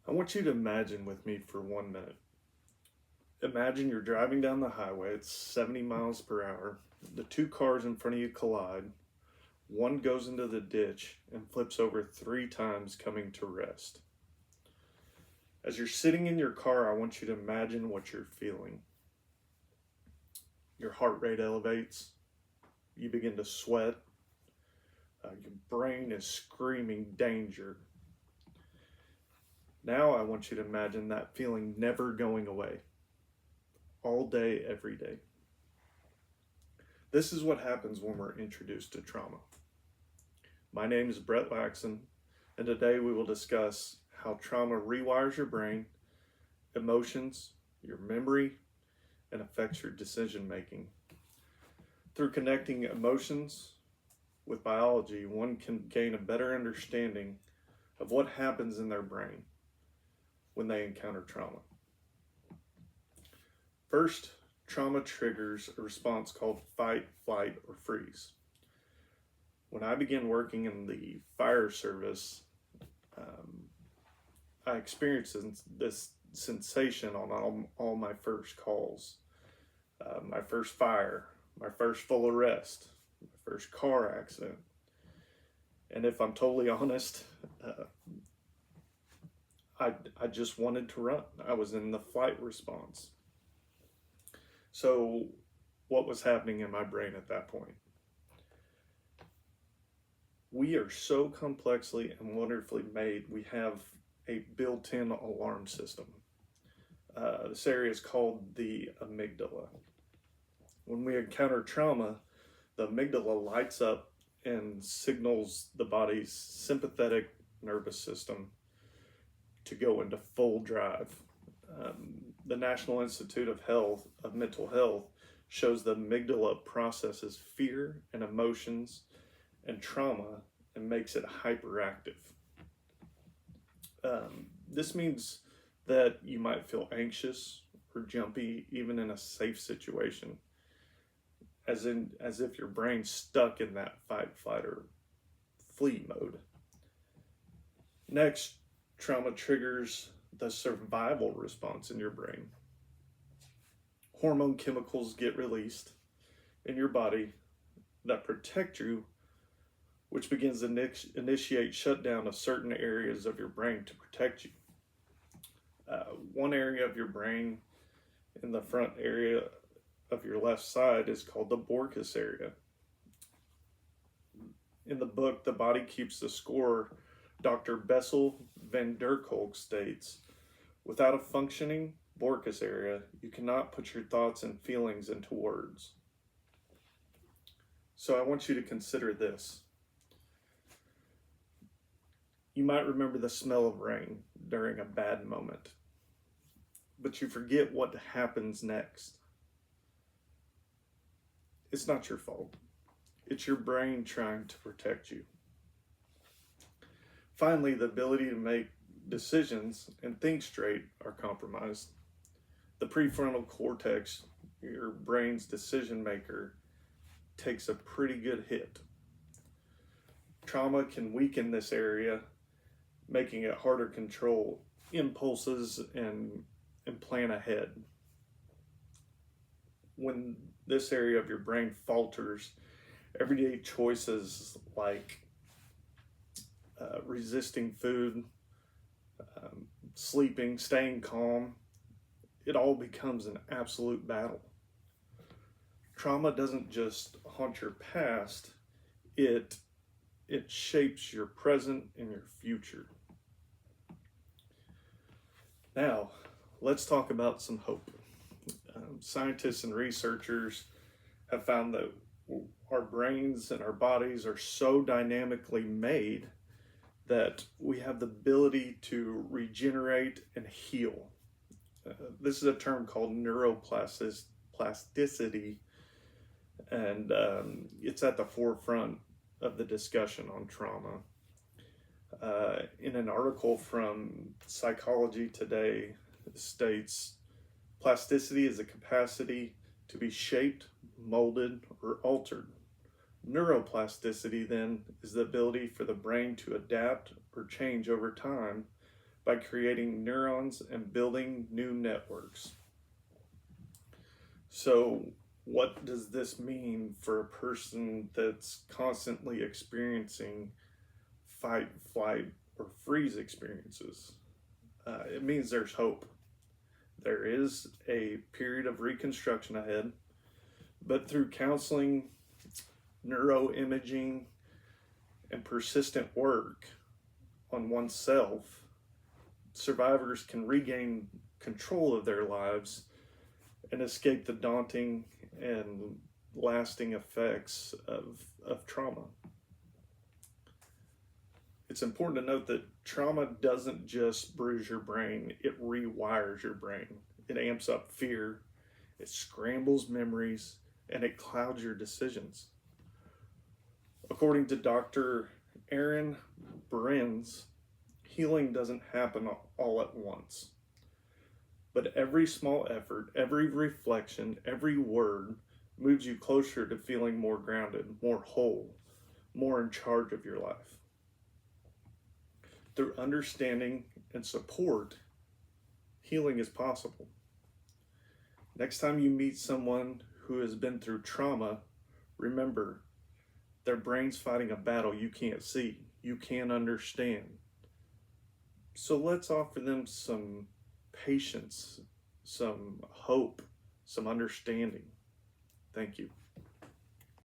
I want you to imagine with me for 1 minute. Imagine you're driving down the highway, it's 70 miles per hour. The two cars in front of you collide. One goes into the ditch and flips over 3 times, coming to rest. As you're sitting in your car, I want you to imagine what you're feeling. Your heart rate elevates, you begin to sweat, your brain is screaming danger. Now I want you to imagine that feeling never going away, all day, every day. This is what happens when we're introduced to trauma. My name is Brett Laxon, and today we will discuss how trauma rewires your brain, emotions, your memory, and affects your decision making. Through connecting emotions with biology, one can gain a better understanding of what happens in their brain when they encounter trauma. First, trauma triggers a response called fight, flight, or freeze. When I began working in the fire service, I experienced this sensation on all my first calls. My first fire, my first full arrest, my first car accident. And if I'm totally honest, I just wanted to run. I was in the flight response. So what was happening in my brain at that point? We are so complexly and wonderfully made. We have a built-in alarm system. This area is called the amygdala. When we encounter trauma, the amygdala lights up and signals the body's sympathetic nervous system to go into full drive. The National Institute of Mental Health shows the amygdala processes fear and emotions and trauma and makes it hyperactive. This means that you might feel anxious or jumpy even in a safe situation, as if your brain's stuck in that fight, flight, or flee mode. Next, trauma triggers the survival response in your brain. Hormone chemicals get released in your body that protect you, which begins to initiate shutdown of certain areas of your brain to protect you. One area of your brain in the front area of your left side is called the Broca's area. In the book, The Body Keeps the Score, Dr. Bessel van der Kolk states, without a functioning Broca's area, you cannot put your thoughts and feelings into words. So I want you to consider this. You might remember the smell of rain during a bad moment, but you forget what happens next. It's not your fault. It's your brain trying to protect you. Finally, the ability to make decisions and think straight are compromised. The prefrontal cortex, your brain's decision maker, takes a pretty good hit. Trauma can weaken this area, making it harder to control impulses and plan ahead. When this area of your brain falters, everyday choices like resisting food, sleeping, staying calm, it all becomes an absolute battle. Trauma doesn't just haunt your past, it shapes your present and your future. Now, let's talk about some hope. Scientists and researchers have found that our brains and our bodies are so dynamically made that we have the ability to regenerate and heal. This is a term called neuroplasticity, and it's at the forefront of the discussion on trauma. In an article from Psychology Today, it states, plasticity is the capacity to be shaped, molded, or altered. Neuroplasticity, then, is the ability for the brain to adapt or change over time by creating neurons and building new networks. So, what does this mean for a person that's constantly experiencing fight, flight, or freeze experiences? It means there's hope. There is a period of reconstruction ahead, but through counseling, neuroimaging, and persistent work on oneself, survivors can regain control of their lives and escape the daunting and lasting effects of trauma. It's important to note that trauma doesn't just bruise your brain, it rewires your brain. It amps up fear, it scrambles memories, and it clouds your decisions. According to Dr. Aaron Behrens, healing doesn't happen all at once. But every small effort, every reflection, every word moves you closer to feeling more grounded, more whole, more in charge of your life. Through understanding and support, healing is possible. Next time you meet someone who has been through trauma, remember, their brain's fighting a battle you can't see, you can't understand. So let's offer them some patience, some hope, some understanding. Thank you.